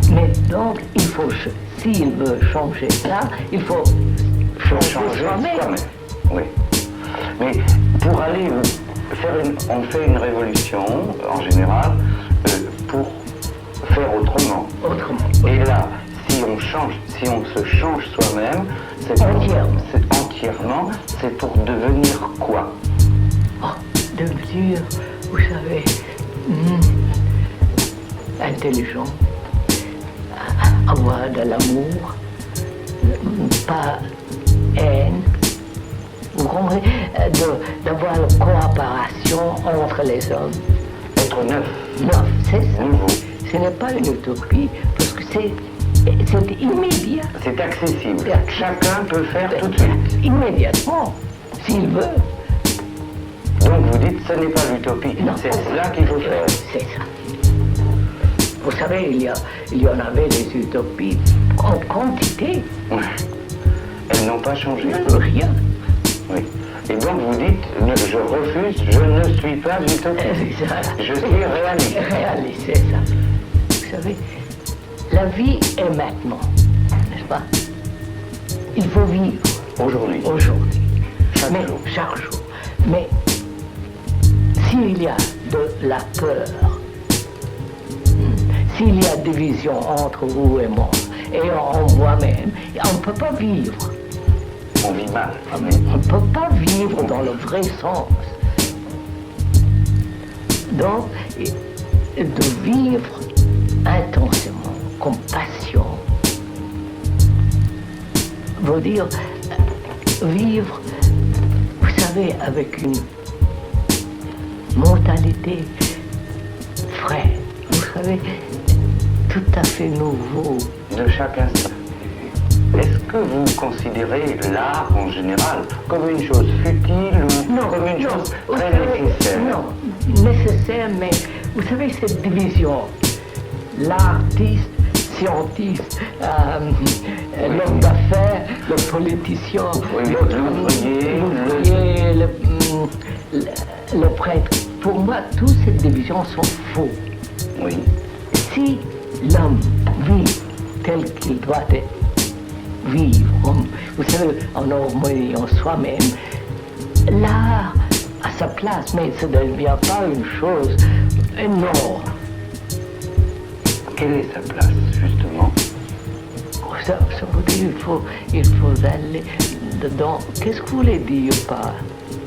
Mais donc, s'il veut changer ça, il faut changer soi-même. Oui. Mais pour aller on fait une révolution, en général, pour faire autrement. Et là, si on se change soi-même, c'est entièrement, c'est pour devenir quoi? Devenir, vous savez, intelligent, avoir de l'amour, pas haine, vous comprenez, d'avoir la coopération entre les hommes. Être neuf. C'est ça. Nouveau. Ce n'est pas une utopie, parce que c'est immédiat. C'est accessible. Chacun peut faire tout de suite. Immédiatement, s'il veut. Donc vous dites ce n'est pas l'utopie, c'est cela qu'il faut faire. C'est ça. Vous savez, il y en avait des utopies en quantité. Oui. Elles n'ont pas changé. Rien. Oui. Et donc vous dites, je refuse, je ne suis pas utopiste. Je suis réaliste. Réaliste, c'est ça. Vous savez, la vie est maintenant, n'est-ce pas? Il faut vivre. Aujourd'hui. Chaque jour. Mais s'il y a de la peur, s'il y a division entre vous et moi, et en moi-même, on ne peut pas vivre. On vit mal. On ne peut pas vivre dans le vrai sens. Donc, de vivre intensément, comme passion, veut dire vivre, vous savez, avec une mentalité fraîche, vous savez, tout à fait nouveau. De chaque instant. Est-ce que vous considérez l'art en général comme une chose futile ou comme une chose très nécessaire? Non, nécessaire, mais vous savez cette division, l'artiste, scientiste, l'homme d'affaires, le politicien, l'ouvrier, le prêtre. Pour moi, toutes ces divisions sont fausses. Oui. Si l'homme vit tel qu'il doit vivre, vous savez, en harmonie en soi-même, l'art a sa place, mais ça ne devient pas une chose énorme. Quelle est sa place, justement? Ça veut dire il faut aller dedans. Qu'est-ce que vous voulez dire par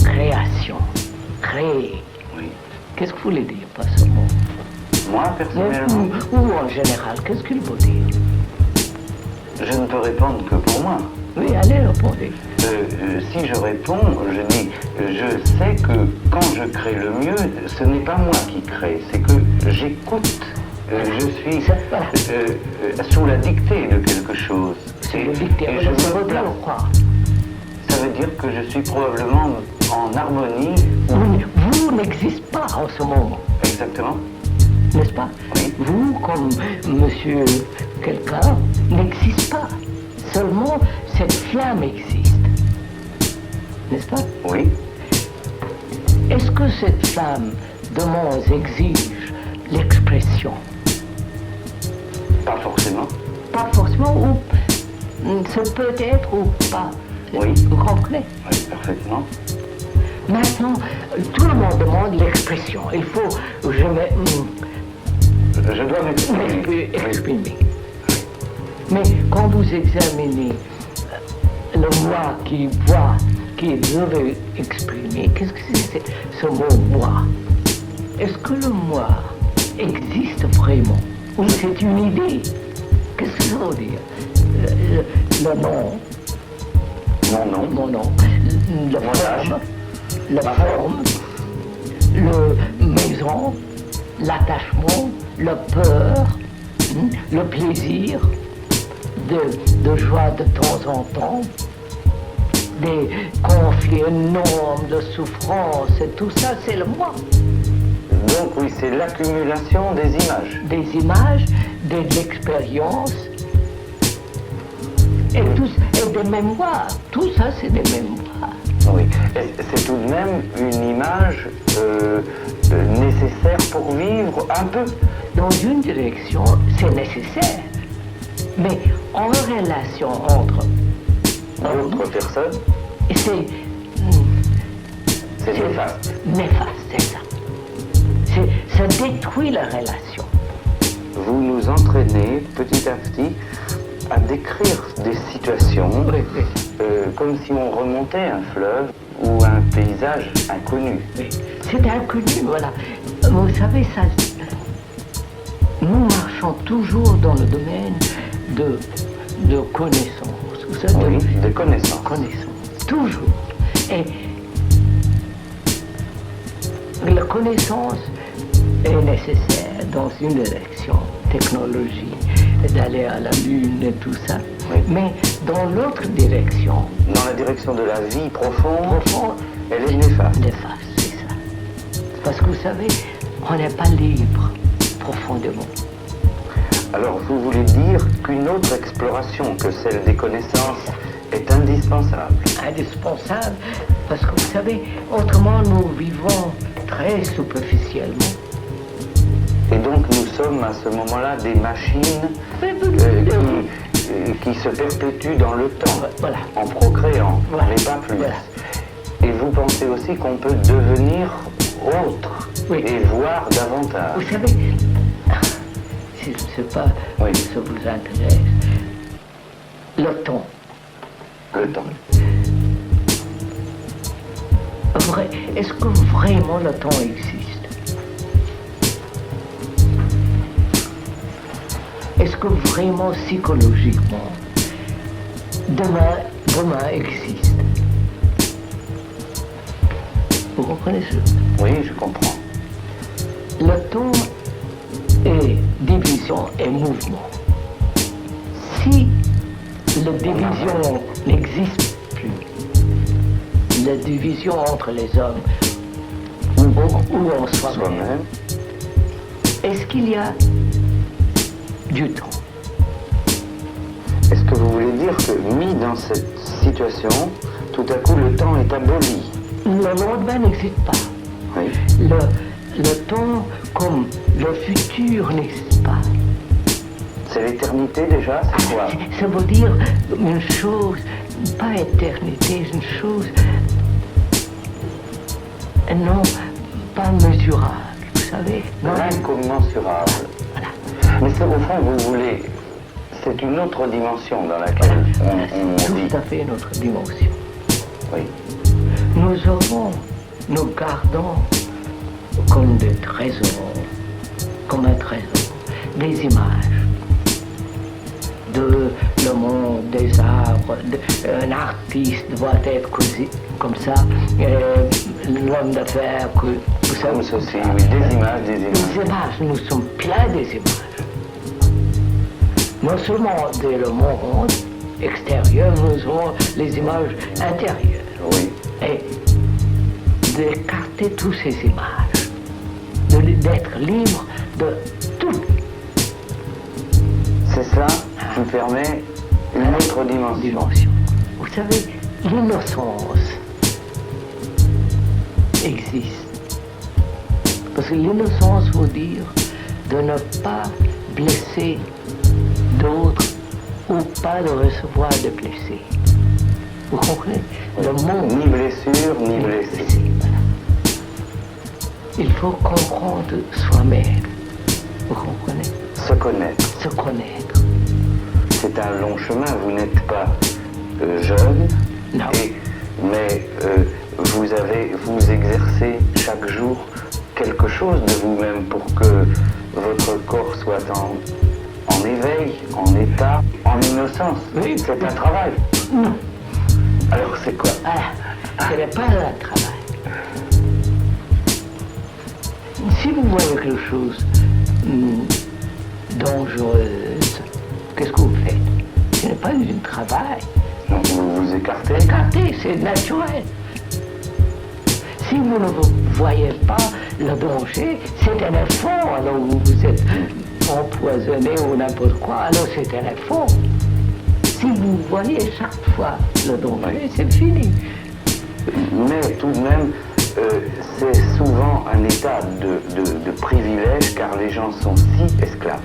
création? Créer. Oui. Qu'est-ce que vous voulez dire par ce mot? Moi, personnellement... Ou en général, qu'est-ce qu'il veut dire? Je ne peux répondre que pour moi. Oui, allez, répondez. Si je réponds, je dis, je sais que quand je crée le mieux, ce n'est pas moi qui crée, c'est que j'écoute. Je suis sous la dictée de quelque chose. C'est le dicté, et je me place. Quoi? Ça veut dire que je suis probablement en harmonie. Vous n'existez pas en ce moment. Exactement. N'est-ce pas? Oui. Vous, comme monsieur quelqu'un, n'existe pas. Seulement, cette flamme existe. N'est-ce pas? Oui. Est-ce que cette flamme demande, exige l'expression? Pas forcément. Pas forcément, ou ça peut être ou pas. Oui. Vous comprenez? Oui, parfaitement. Maintenant, tout le monde demande l'expression. Il faut, je dois m'exprimer. Mais quand vous examinez le moi qui voit, qui veut exprimer, qu'est-ce que c'est ce mot moi? Est-ce que le moi existe vraiment? Ou c'est une idée? Qu'est-ce que ça veut dire? Le nom. Mon nom. La forme, le maison, l'attachement, la peur, le plaisir, de joie de temps en temps, des conflits énormes de souffrance, et tout ça, c'est le moi. Donc oui, c'est l'accumulation des images. Des images, de l'expérience, et des mémoires. Tout ça, c'est des mémoires. Oui, c'est tout de même une image nécessaire pour vivre un peu. Dans une direction, c'est nécessaire. Mais en relation entre d'autres personnes, c'est néfaste. Néfaste, c'est ça. Ça détruit la relation. Vous nous entraînez petit à petit à décrire des situations comme si on remontait un fleuve ou un paysage inconnu. Oui. C'est inconnu, voilà. Vous savez, ça, nous marchons toujours dans le domaine de connaissance. Vous savez, de connaissance. Toujours. Et la connaissance est nécessaire dans une direction, technologie, d'aller à la Lune et tout ça. Oui. Mais dans l'autre direction... Dans la direction de la vie profonde, elle est néfaste. Néfaste, c'est ça. Parce que vous savez, on n'est pas libre profondément. Alors vous voulez dire qu'une autre exploration que celle des connaissances est indispensable? Indispensable, parce que vous savez, autrement nous vivons très superficiellement. Et donc nous sommes à ce moment-là des machines qui se perpétuent dans le temps, voilà, en procréant, mais pas plus. Voilà. Et vous pensez aussi qu'on peut devenir autre et voir davantage. Vous savez, si je ne sais pas si ça vous intéresse, le temps. Le temps. Est-ce que vraiment le temps existe? Est-ce que vraiment psychologiquement demain existe. Vous comprenez ce? Oui, je comprends. Le temps est division et mouvement. Si la division n'existe plus, la division entre les hommes ou en soi-même, est-ce qu'il y a du temps? Est-ce que vous voulez dire que, mis dans cette situation, tout à coup le temps est aboli? Le lendemain n'existe pas. Oui. Le temps comme le futur n'existe pas. C'est l'éternité déjà, c'est quoi? Ça veut dire une chose, pas éternité, une chose, non, pas mesurable, vous savez. Incommensurable. Voilà. Mais c'est, au fond, vous voulez, c'est une autre dimension dans laquelle on vit. Tout à fait une autre dimension. Oui. Nous gardons comme des trésors, comme un trésor, des images de le monde, des arbres. Un artiste doit être comme ça, l'homme d'affaires, vous savez. Comme ceci, oui, des images, des images. Les images, nous sommes pleins des images. Non seulement le monde extérieur, nous avons les images intérieures. Oui. Et d'écarter toutes ces images, d'être libre de tout. C'est ça qui permet une autre dimension. Vous savez, l'innocence existe. Parce que l'innocence veut dire de ne pas blesser d'autres ou pas de recevoir de blessés. Vous comprenez? Le monde. Ni blessure, ni blessé. Voilà. Il faut comprendre soi-même. Vous comprenez? Se connaître. Se connaître. C'est un long chemin, vous n'êtes pas jeune, Non. mais vous exercez chaque jour quelque chose de vous-même pour que votre corps soit en éveil, en état, en innocence. Oui. C'est un travail. Non. Alors c'est quoi? Ce n'est pas un travail. Si vous voyez quelque chose dangereuse, qu'est-ce que vous faites? Ce n'est pas un travail. Donc vous vous écartez. Écartez, c'est naturel. Si vous ne voyez pas le danger, c'est un effort. Alors vous êtes empoisonné ou n'importe quoi, alors c'est un effort. Si vous voyez chaque fois le danger, c'est fini. Mais tout de même, c'est souvent un état de privilège car les gens sont si esclaves.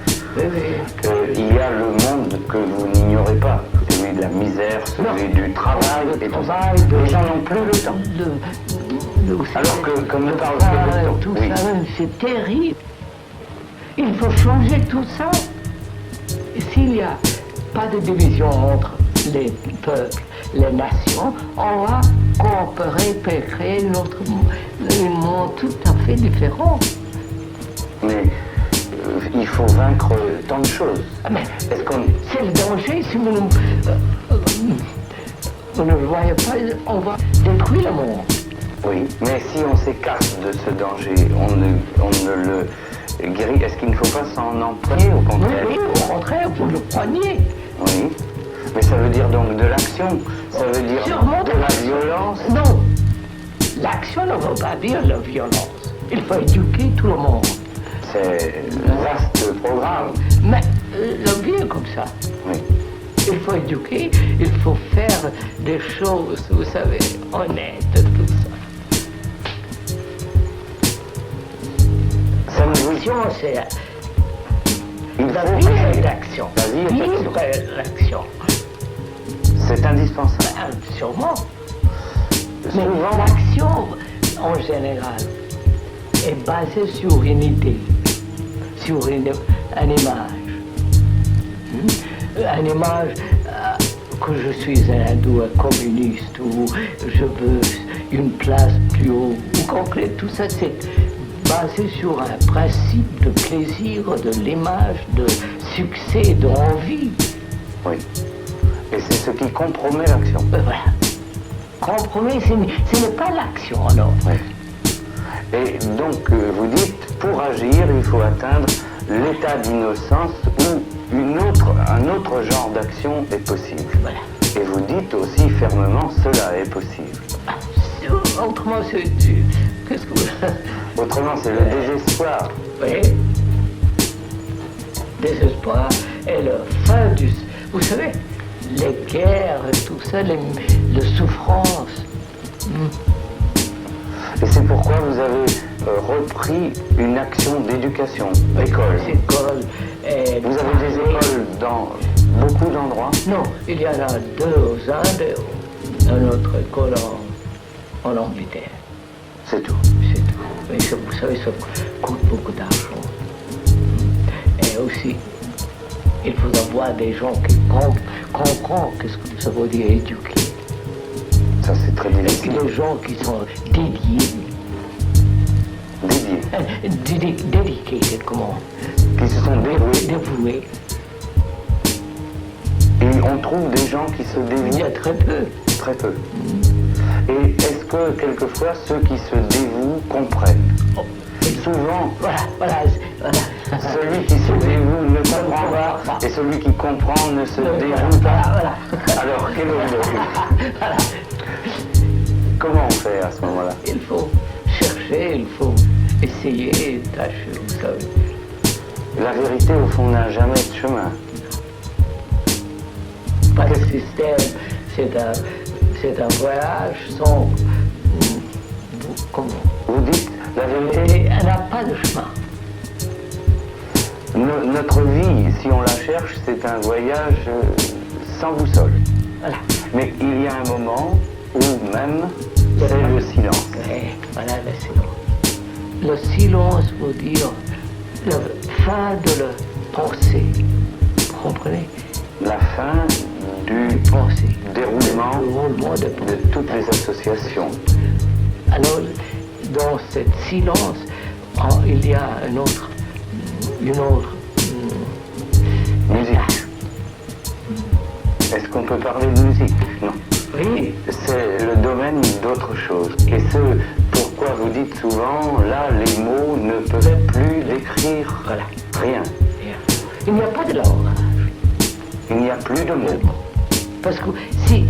Il y a le monde que vous n'ignorez pas, celui de la misère, celui du travail, et tout ça. Les gens n'ont plus le temps. Alors que, comme nous parle de tout oui. ça, c'est terrible. Il faut changer tout ça. S'il n'y a pas de division entre les peuples, les nations, on va coopérer pour créer un monde tout à fait différent. Mais il faut vaincre tant de choses. Mais Est-ce qu'on... c'est le danger. Si vous ne le voyez pas, on va détruire le monde. Oui, mais si on s'écarte de ce danger, on ne le guérit. Est-ce qu'il ne faut pas s'en empoigner au contraire? Oui, au contraire, vous le preniez. Oui, mais ça veut dire donc de l'action. Ça veut dire Sûrement de la violence. Non, l'action ne veut pas dire la violence. Il faut éduquer tout le monde. C'est un vaste programme. Mais la vie est comme ça. Oui. Il faut éduquer, il faut faire des choses, vous savez, honnêtes, tout ça. Ça ne vous... L'action, c'est... Il La faut vie est faire. l'action. La vie est l'action. Vivre est l'action. C'est indispensable. Sûrement. Mais Souvent, l'action, en général, est basée sur une idée, sur une image. Une image que je suis un hindou, un communiste, ou je veux une place plus haut. Vous comprenez, tout ça, c'est basé sur un principe de plaisir, de l'image, de succès, d'envie. oui. Et c'est ce qui compromet l'action. Voilà. Compromis, ce n'est pas l'action, alors. Oui. Et donc, vous dites, pour agir, il faut atteindre l'état d'innocence où un autre genre d'action est possible. Voilà. Et vous dites aussi fermement, cela est possible. Autrement, qu'est-ce que vous... Autrement, c'est le désespoir. Oui. Désespoir et la fin du... Vous savez, les guerres, tout ça, les souffrances. Et c'est pourquoi vous avez repris une action d'éducation, l'école. Écoles. Vous avez des écoles dans beaucoup d'endroits? Non, il y en a 2 aux Indes, une autre école en Angleterre. C'est tout. C'est tout. Mais ça, vous savez, ça coûte beaucoup d'argent. Et aussi, il faut avoir des gens qui comprennent qu'est-ce que ça veut dire éduquer. Ça, c'est très Et difficile. des gens qui sont dédiés. Dédiés. Dedicated, comment? Qui se sont dévoués. Dévoués. Et on trouve des gens qui se Il y dévouent a très peu. très peu. Et est-ce que quelquefois ceux qui se dévouent comprennent? Oh. Souvent, Voilà. celui qui se dévoue ne comprend pas et celui qui comprend ne se dévoue pas. Voilà. Alors, quel est le... Voilà. Comment on fait à ce moment-là? Il faut chercher, il faut essayer, tâcher, vous savez. La vérité, au fond, n'a jamais de chemin. Pas de système, c'est un voyage sans... Comment? Vous dites, la vérité, Et elle n'a pas de chemin. notre vie, si on la cherche, c'est un voyage sans boussole. Voilà. Mais il y a un moment où même, c'est le silence. Ouais, voilà le silence. Le silence veut dire la fin de la pensée. Vous comprenez? La fin du Pensée. déroulement Le roulement de de toutes les associations. Alors, dans ce silence, il y a une autre Musique. Est-ce qu'on peut parler de musique? Non. oui, C'est le domaine d'autre chose. Et ce pourquoi vous dites souvent, là, les mots ne peuvent plus décrire voilà. rien. Il n'y a pas de langage. Il n'y a plus de mots. Parce que si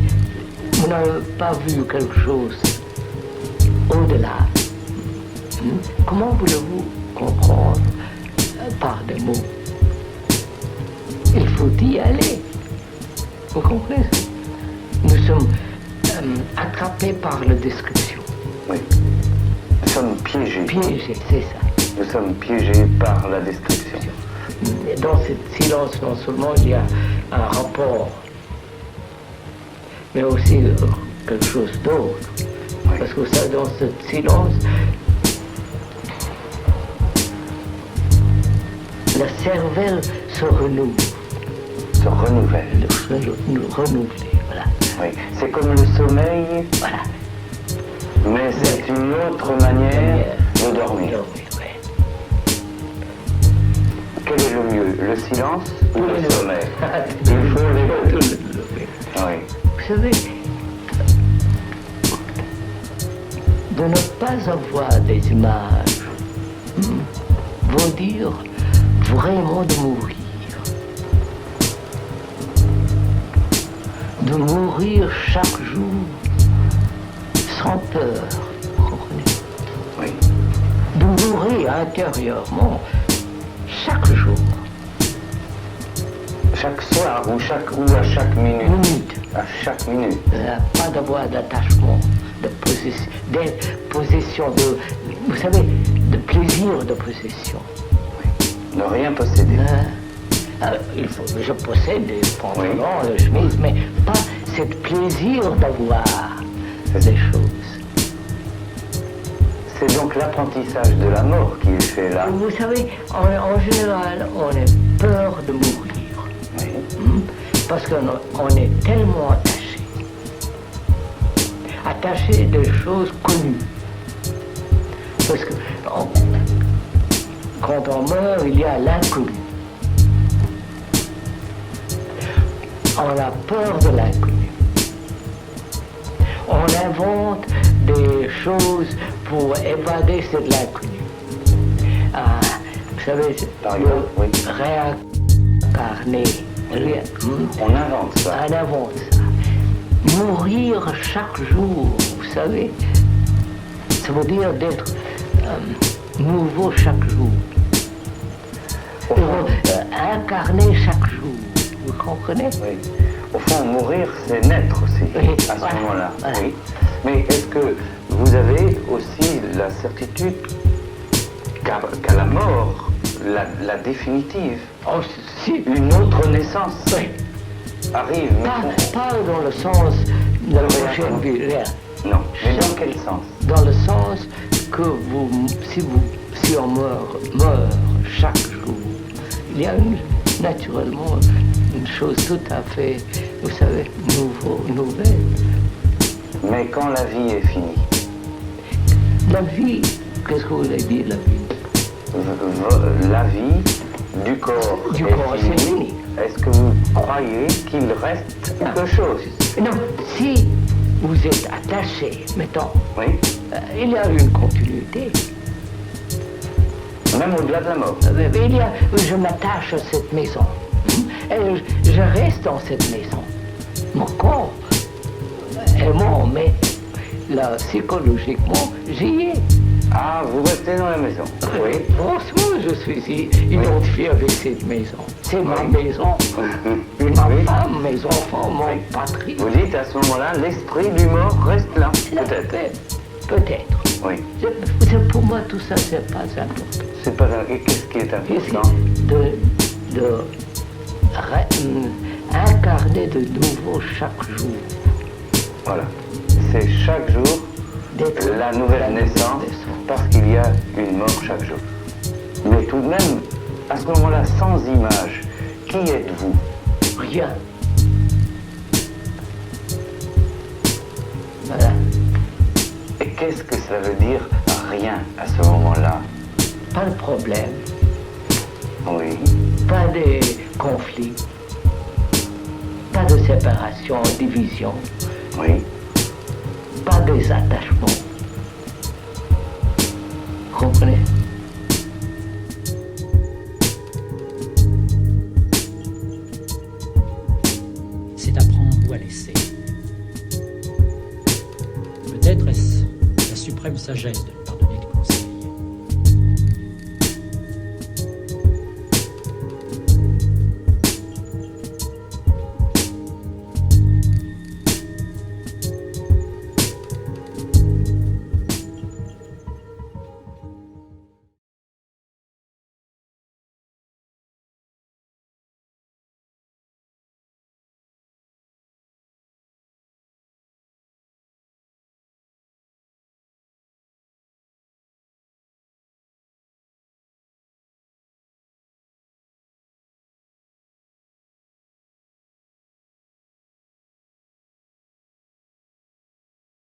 vous n'avez pas vu quelque chose au-delà, comment voulez-vous comprendre par des mots? Il faut y aller. Vous comprenez? Nous sommes attrapés par la description. Oui. Nous sommes piégés. Piégés, c'est ça. Nous sommes piégés par la description. Dans ce silence, non seulement il y a un rapport, mais aussi quelque chose d'autre. Oui. Parce que ça, dans ce silence, la cervelle se renouvelle. Se renouvelle. Renouveler, voilà. Oui. C'est comme le sommeil, Voilà. mais c'est une autre manière de dormir. Ouais. Quel est le mieux, le silence ou le Oui. sommeil? Il faut les deux. Oui. Vous savez, de ne pas avoir des images veut dire vraiment de mourir. De mourir chaque jour sans peur, vous comprenez? Oui. De mourir intérieurement chaque jour, Chaque soir ou à chaque minute. minute. À chaque minute. Pas d'avoir d'attachement, de possession, vous savez, de plaisir de possession. Ne rien posséder. Je possède des pantalons, des chemises, mais pas ce plaisir d'avoir des choses. C'est donc l'apprentissage de la mort qui est fait là. Vous savez, en général, on a peur de mourir. Oui. Parce qu'on est tellement attaché des choses connues. Parce que quand on meurt, il y a l'inconnu. On a peur de l'inconnu. On invente des choses pour évader de l'inconnu. Ah, vous savez, Par exemple, oui. Réincarner. On invente ça. On invente ça. Mourir chaque jour, vous savez, ça veut dire d'être nouveau chaque jour. Au fond, Incarner chaque jour, vous comprenez? oui. Au fond, mourir, c'est naître aussi, Oui, à ce voilà, moment-là. voilà. Oui. Mais est-ce que vous avez aussi la certitude qu'à la mort, la définitive, Oh, si, une autre naissance oui. arrive, mais Pas dans le sens de la prochaine vie, rien. non. Mais dans quel sens? Dans le sens que si on meurt chaque jour, il y a naturellement une chose tout à fait, vous savez, nouvelle. Mais quand la vie est finie, La vie, qu'est-ce que vous voulez dire, la vie? la vie du corps Du est corps, c'est finie. fini. Est-ce que vous croyez qu'il reste quelque chose? Non, si vous êtes attaché, mettons, Oui. il y a une continuité. Même au-delà de la mort. Je m'attache à cette maison. Et je reste dans cette maison. Mon corps est mort, mais là, psychologiquement, j'y ai. Ah, vous restez dans la maison. Oui. Franchement, je suis identifié avec cette maison. C'est ma Oui. maison. Ma Oui. femme, mes enfants, mon patrie. Vous dites à ce moment-là, l'esprit du mort reste là, peut-être. Peut-être. Oui. Pour moi, tout ça, c'est pas important. C'est pas un... Et qu'est-ce qui est important? de incarner de nouveau chaque jour. Voilà. C'est chaque jour D'être la nouvelle naissance, parce qu'il y a une mort chaque jour. Mais tout de même, à ce moment-là, sans image, qui êtes-vous? Rien. Voilà. Et qu'est-ce que ça veut dire rien à ce moment-là? Pas de problème, Oui. pas de conflit, pas de séparation, division, Oui. pas de désattachement. Comprenez? C'est apprendre ou à laisser. Peut-être est-ce la suprême sagesse de ne pardonner de conseil.